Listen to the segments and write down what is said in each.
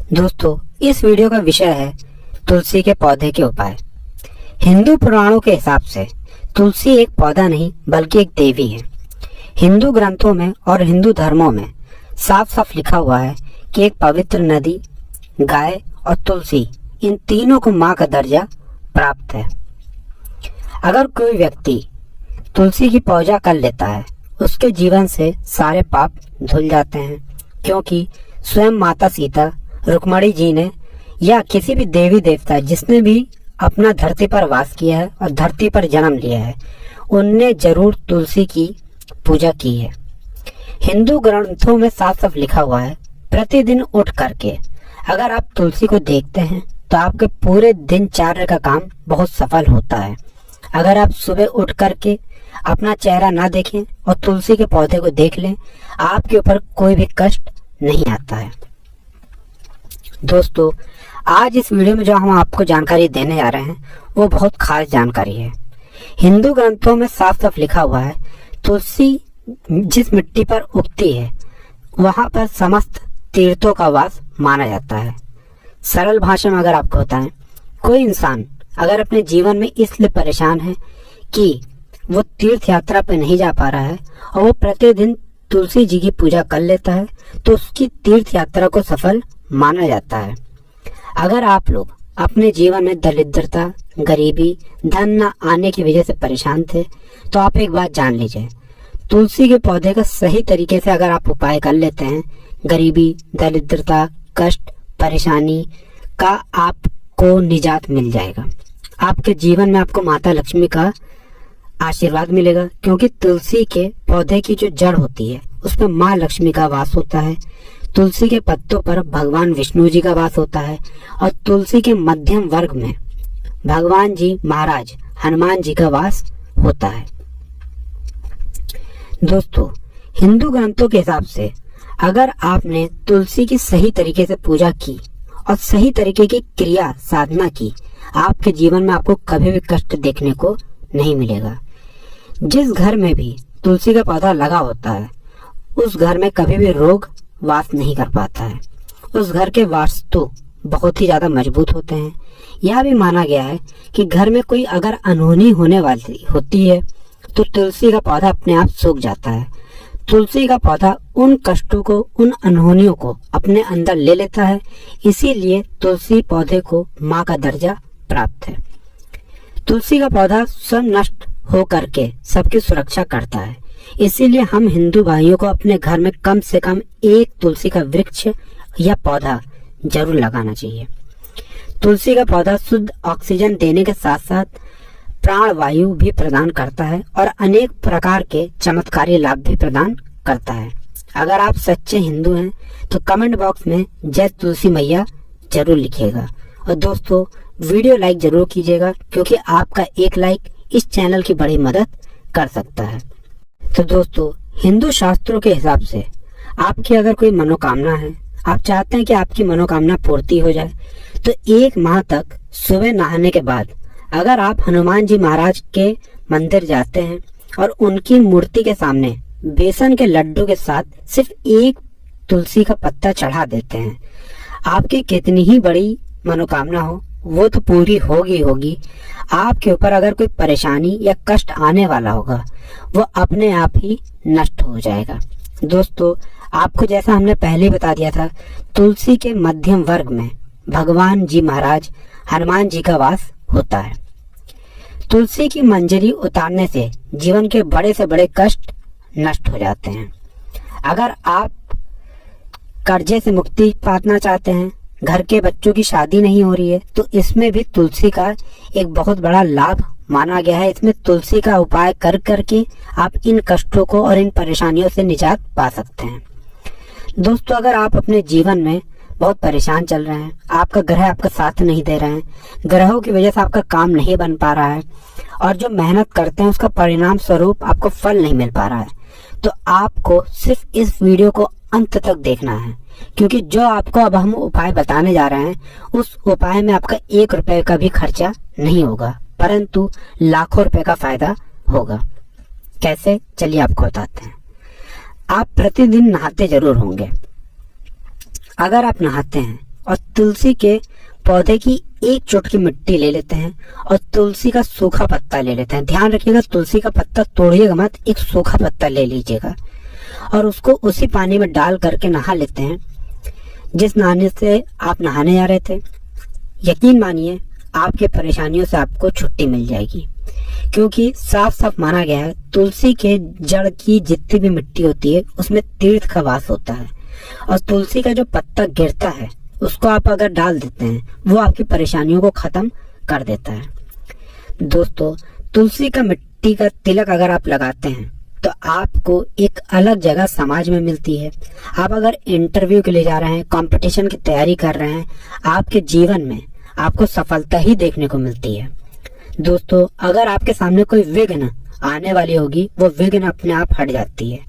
दोस्तों, इस वीडियो का विषय है तुलसी के पौधे के उपाय। हिंदू पुराणों के हिसाब से तुलसी एक पौधा नहीं बल्कि एक देवी है। हिंदू ग्रंथों में और हिंदू धर्मों में साफ साफ लिखा हुआ है कि एक पवित्र नदी, गाय और तुलसी, इन तीनों को माँ का दर्जा प्राप्त है। अगर कोई व्यक्ति तुलसी की पूजा कर लेता है, उसके जीवन से सारे पाप धुल जाते हैं, क्योंकि स्वयं माता सीता, रुक्मणी जी ने या किसी भी देवी देवता जिसने भी अपना धरती पर वास किया है और धरती पर जन्म लिया है, उनने जरूर तुलसी की पूजा की है। हिंदू ग्रंथों में साफ साफ लिखा हुआ है, प्रतिदिन उठ करके अगर आप तुलसी को देखते हैं तो आपके पूरे दिनचर्या का काम बहुत सफल होता है। अगर आप सुबह उठ करके अपना चेहरा ना देखें और तुलसी के पौधे को देख लें, आपके ऊपर कोई भी कष्ट नहीं आता है। दोस्तों, आज इस वीडियो में जो हम आपको जानकारी देने जा रहे हैं वो बहुत खास जानकारी है। हिंदू ग्रंथों में साफ साफ लिखा हुआ है, तुलसी जिस मिट्टी पर उगती है वहां पर समस्त तीर्थों का वास माना जाता है। सरल भाषा में अगर आपको बताएं, कोई इंसान अगर अपने जीवन में इसलिए परेशान है कि वो तीर्थ यात्रा पे नहीं जा पा रहा है और वो प्रतिदिन तुलसी जी की पूजा कर लेता है, तो उसकी तीर्थ यात्रा को सफल माना जाता है। अगर आप लोग अपने जीवन में दरिद्रता, गरीबी, धन न आने की वजह से परेशान थे, तो आप एक बात जान लीजिए, तुलसी के पौधे का सही तरीके से अगर आप उपाय कर लेते हैं, गरीबी, दरिद्रता, कष्ट, परेशानी का आपको निजात मिल जाएगा। आपके जीवन में आपको माता लक्ष्मी का आशीर्वाद मिलेगा, क्योंकि तुलसी के पौधे की जो जड़ होती है उसमें माँ लक्ष्मी का वास होता है। तुलसी के पत्तों पर भगवान विष्णु जी का वास होता है और तुलसी के मध्यम वर्ग में भगवान जी महाराज हनुमान जी का वास होता है। दोस्तों, हिंदू ग्रंथों के हिसाब से अगर आपने तुलसी की सही तरीके से पूजा की और सही तरीके की क्रिया साधना की, आपके जीवन में आपको कभी भी कष्ट देखने को नहीं मिलेगा। जिस घर में भी तुलसी का पौधा लगा होता है, उस घर में कभी भी रोग वास नहीं कर पाता है। उस घर के वास्तु बहुत ही ज्यादा मजबूत होते हैं। यह भी माना गया है कि घर में कोई अगर अनहोनी होने वाली होती है तो तुलसी का पौधा अपने आप सूख जाता है। तुलसी का पौधा उन कष्टों को, उन अनहोनियों को अपने अंदर ले लेता है। इसीलिए तुलसी पौधे को माँ का दर्जा प्राप्त है। तुलसी का पौधा स्वयं नष्ट हो करके सबकी सुरक्षा करता है। इसीलिए हम हिंदू भाइयों को अपने घर में कम से कम एक तुलसी का वृक्ष या पौधा जरूर लगाना चाहिए। तुलसी का पौधा शुद्ध ऑक्सीजन देने के साथ साथ प्राण वायु भी प्रदान करता है और अनेक प्रकार के चमत्कारी लाभ भी प्रदान करता है। अगर आप सच्चे हिंदू हैं तो कमेंट बॉक्स में जय तुलसी मैया जरूर लिखिएगा। और दोस्तों, वीडियो लाइक जरूर कीजिएगा, क्योंकि आपका एक लाइक इस चैनल की बड़ी मदद कर सकता है। तो दोस्तों, हिंदू शास्त्रों के हिसाब से आपकी अगर कोई मनोकामना है, आप चाहते हैं कि आपकी मनोकामना पूर्ति हो जाए, तो 1 माह तक सुबह नहाने के बाद अगर आप हनुमान जी महाराज के मंदिर जाते हैं और उनकी मूर्ति के सामने बेसन के लड्डू के साथ सिर्फ 1 तुलसी का पत्ता चढ़ा देते हैं, आपकी कितनी ही बड़ी मनोकामना हो वो तो पूरी होगी होगी। आपके ऊपर अगर कोई परेशानी या कष्ट आने वाला होगा वो अपने आप ही नष्ट हो जाएगा। दोस्तों, आपको जैसा हमने पहले ही बता दिया था, तुलसी के मध्यम वर्ग में भगवान जी महाराज हनुमान जी का वास होता है। तुलसी की मंजरी उतारने से जीवन के बड़े से बड़े कष्ट नष्ट हो जाते हैं। अगर आप कर्जे से मुक्ति पाना चाहते हैं, घर के बच्चों की शादी नहीं हो रही है, तो इसमें भी तुलसी का एक बहुत बड़ा लाभ माना गया है। इसमें तुलसी का उपाय कर करके आप इन कष्टों को और इन परेशानियों से निजात पा सकते हैं। दोस्तों, अगर आप अपने जीवन में बहुत परेशान चल रहे हैं, आपका ग्रह आपका साथ नहीं दे रहे हैं, ग्रहों की वजह से आपका काम नहीं बन पा रहा है और जो मेहनत करते हैं उसका परिणाम स्वरूप आपको फल नहीं मिल पा रहा है, तो आपको सिर्फ इस वीडियो को अंत तक देखना है, क्योंकि जो आपको अब हम उपाय बताने जा रहे हैं उस उपाय में आपका 1 रुपए का भी खर्चा नहीं होगा, परंतु लाखों रुपए का फायदा होगा। कैसे, चलिए आपको बताते हैं। आप प्रतिदिन नहाते जरूर होंगे। अगर आप नहाते हैं और तुलसी के पौधे की एक चुटकी मिट्टी ले लेते हैं और तुलसी का सूखा पत्ता ले लेते हैं। ध्यान रखिएगा, तुलसी का पत्ता तोड़िएगा मत, एक सूखा पत्ता ले लीजिएगा और उसको उसी पानी में डाल करके नहा लेते हैं जिस नहाने से आप नहाने जा रहे थे। यकीन मानिए आपके परेशानियों से आपको छुट्टी मिल जाएगी, क्योंकि साफ साफ माना गया है तुलसी के जड़ की जितनी भी मिट्टी होती है उसमें तीर्थ का वास होता है और तुलसी का जो पत्ता गिरता है उसको आप अगर डाल देते हैं वो आपकी परेशानियों को खत्म कर देता है। दोस्तों, तुलसी का मिट्टी का तिलक अगर आप लगाते हैं तो आपको एक अलग जगह समाज में मिलती है। आप अगर इंटरव्यू के लिए जा रहे हैं, कंपटीशन की तैयारी कर रहे हैं, आपके जीवन में आपको सफलता ही देखने को मिलती है। दोस्तों, अगर आपके सामने कोई विघ्न आने वाली होगी, वो विघ्न अपने आप हट जाती है।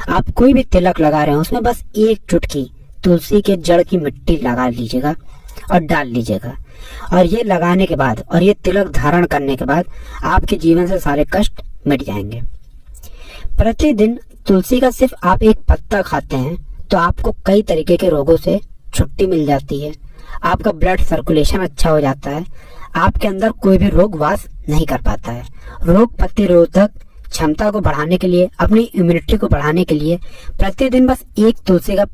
आप कोई भी तिलक लगा रहे हैं उसमें बस एक चुटकी तुलसी के जड़ की मिट्टी लगा लीजिएगा और डाल लीजिएगा और ये लगाने के बाद और ये तिलक धारण करने के बाद आपके जीवन से सारे कष्ट मिट जाएंगे। प्रतिदिन तुलसी का सिर्फ आप एक पत्ता खाते हैं तो आपको कई तरीके के रोगों से छुट्टी मिल जाती है। आपका ब्लड सर्कुलेशन अच्छा हो जाता है, आपके अंदर कोई भी रोग वास नहीं कर पाता है। रोग प्रतिरोधक क्षमता को बढ़ाने के लिए, अपनी इम्यूनिटी को बढ़ाने के लिए प्रतिदिन बस एक तुलसी का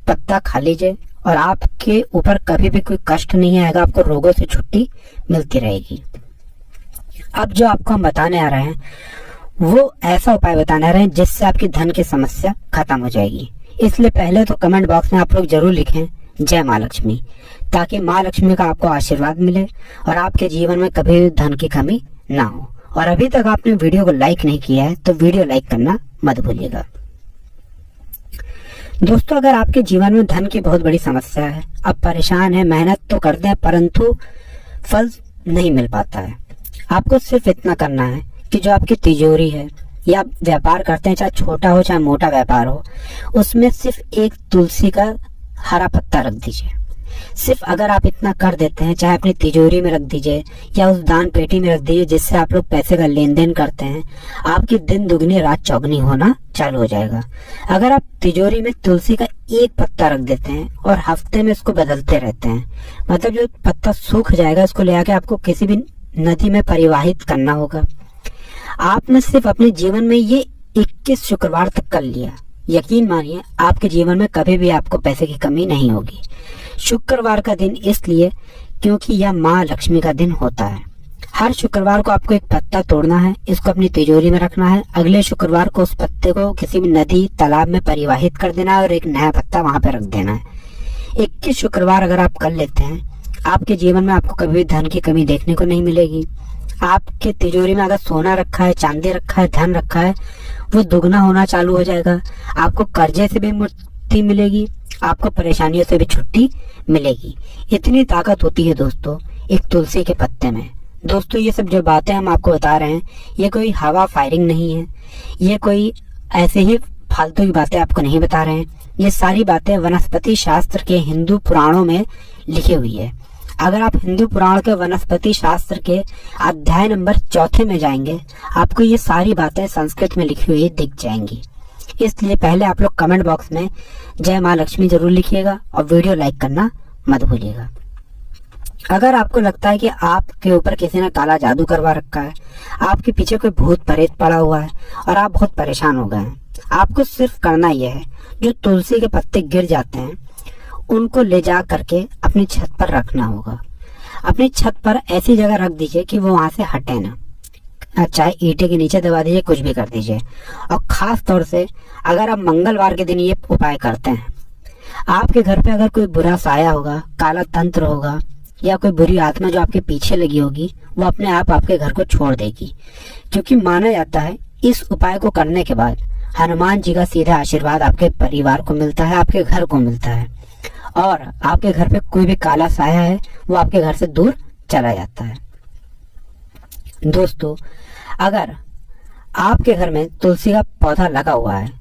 पत्ता खा लीजिए और आपके ऊपर कभी भी कोई कष्ट नहीं आएगा, आपको रोगों से छुट्टी मिलती रहेगी। अब जो आपको हम बताने आ रहे हैं वो ऐसा उपाय बताने आ रहे हैं जिससे आपकी धन की समस्या खत्म हो जाएगी। इसलिए पहले तो कमेंट बॉक्स में आप लोग जरूर लिखें जय माँ लक्ष्मी, ताकि माँ लक्ष्मी का आपको आशीर्वाद मिले और आपके जीवन में कभी भी धन की कमी ना हो। और अभी तक आपने वीडियो को लाइक नहीं किया है तो वीडियो लाइक करना मत भूलिएगा। दोस्तों, अगर आपके जीवन में धन की बहुत बड़ी समस्या है, आप परेशान हैं, मेहनत तो करते हैं परंतु फल नहीं मिल पाता है, आपको सिर्फ इतना करना है कि जो आपकी तिजोरी है या व्यापार करते हैं, चाहे छोटा हो चाहे मोटा व्यापार हो, उसमें सिर्फ एक तुलसी का हरा पत्ता रख दीजिए। सिर्फ अगर आप इतना कर देते हैं, चाहे अपनी तिजोरी में रख दीजिए या उस दान पेटी में रख दीजिए जिससे आप लोग पैसे का लेन देन करते हैं, आपकी दिन दुगनी रात चौगनी होना चालू हो जाएगा। अगर आप तिजोरी में तुलसी का एक पत्ता रख देते हैं और हफ्ते में इसको बदलते रहते हैं, मतलब जो पत्ता सूख जाएगा उसको ले आके आपको किसी भी नदी में परिवाहित करना होगा। आपने सिर्फ अपने जीवन में ये 21 शुक्रवार तक कर लिया, यकीन मानिए आपके जीवन में कभी भी आपको पैसे की कमी नहीं होगी। शुक्रवार का दिन इसलिए क्योंकि यह माँ लक्ष्मी का दिन होता है। हर शुक्रवार को आपको एक पत्ता तोड़ना है, इसको अपनी तिजोरी में रखना है, अगले शुक्रवार को उस पत्ते को किसी भी नदी तालाब में परिवाहित कर देना है और एक नया पत्ता वहां पर रख देना है। 21 शुक्रवार अगर आप कर लेते हैं, आपके जीवन में आपको कभी भी धन की कमी देखने को नहीं मिलेगी। आपके तिजोरी में अगर सोना रखा है, चांदी रखा है, धन रखा है, वो दुगना होना चालू हो जाएगा। आपको कर्जे से भी मुक्ति मिलेगी, आपको परेशानियों से भी छुट्टी मिलेगी। इतनी ताकत होती है दोस्तों एक तुलसी के पत्ते में। दोस्तों, ये सब जो बातें हम आपको बता रहे हैं ये कोई हवा फायरिंग नहीं है, ये कोई ऐसे ही फालतू की बातें आपको नहीं बता रहे हैं। ये सारी बातें वनस्पति शास्त्र के हिंदू पुराणों में लिखी हुई है। अगर आप हिंदू पुराण के वनस्पति शास्त्र के अध्याय नंबर 4 में जाएंगे, आपको ये सारी बातें संस्कृत में लिखी हुई दिख जाएंगी। इसलिए पहले आप लोग कमेंट बॉक्स में जय माँ लक्ष्मी जरूर लिखिएगा और वीडियो लाइक करना मत भूलिएगा। अगर आपको लगता है कि आपके ऊपर किसी ने काला जादू करवा रखा है, आपके पीछे कोई भूत प्रेत पड़ा हुआ है और आप बहुत परेशान हो गए हैं, आपको सिर्फ करना यह है, जो तुलसी के पत्ते गिर जाते हैं उनको ले जा करके अपनी छत पर रखना होगा। अपनी छत पर ऐसी जगह रख दीजिए कि वो वहां से हटे ना, चाहे ईंटे के नीचे दबा दीजिए, कुछ भी कर दीजिए। और खास तौर से अगर आप मंगलवार के दिन ये उपाय करते हैं, आपके घर पे अगर कोई बुरा साया होगा, काला तंत्र होगा या कोई बुरी आत्मा जो आपके पीछे लगी होगी, वो अपने आप आपके घर को छोड़ देगी। क्योंकि माना जाता है इस उपाय को करने के बाद हनुमान जी का सीधा आशीर्वाद आपके परिवार को मिलता है, आपके घर को मिलता है और आपके घर पे कोई भी काला साया है वो आपके घर से दूर चला जाता है। दोस्तों, अगर आपके घर में तुलसी का पौधा लगा हुआ है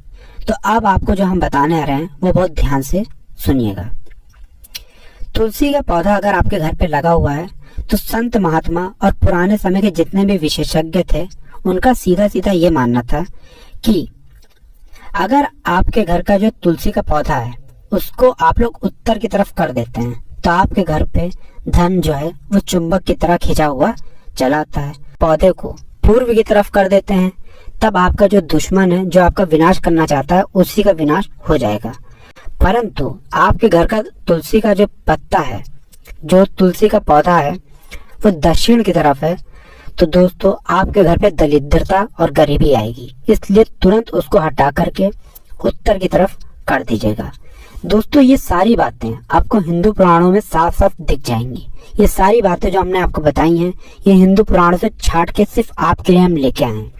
तो अब आपको जो हम बताने आ रहे हैं वो बहुत ध्यान से सुनिएगा। तुलसी का पौधा अगर आपके घर पे लगा हुआ है तो संत महात्मा और पुराने समय के जितने भी विशेषज्ञ थे उनका सीधा सीधा ये मानना था कि अगर आपके घर का जो तुलसी का पौधा है उसको आप लोग उत्तर की तरफ कर देते हैं, तो आपके घर पे धन जो है वो चुंबक की तरह खिंचा हुआ चला आता है। पौधे को पूर्व की तरफ कर देते हैं, तब आपका जो दुश्मन है, जो आपका विनाश करना चाहता है, उसी का विनाश हो जाएगा। परंतु आपके घर का तुलसी का जो पत्ता है, जो तुलसी का पौधा है, वो दक्षिण की तरफ है, तो दोस्तों आपके घर पे दरिद्रता और गरीबी आएगी। इसलिए तुरंत उसको हटा करके उत्तर की तरफ कर दीजिएगा। दोस्तों ये सारी बातें आपको हिंदू पुराणों में साफ साफ दिख जाएंगी। ये सारी बातें जो हमने आपको बताई हैं, ये हिंदू पुराणों से छाट के सिर्फ आपके लिए हम लेके आए हैं।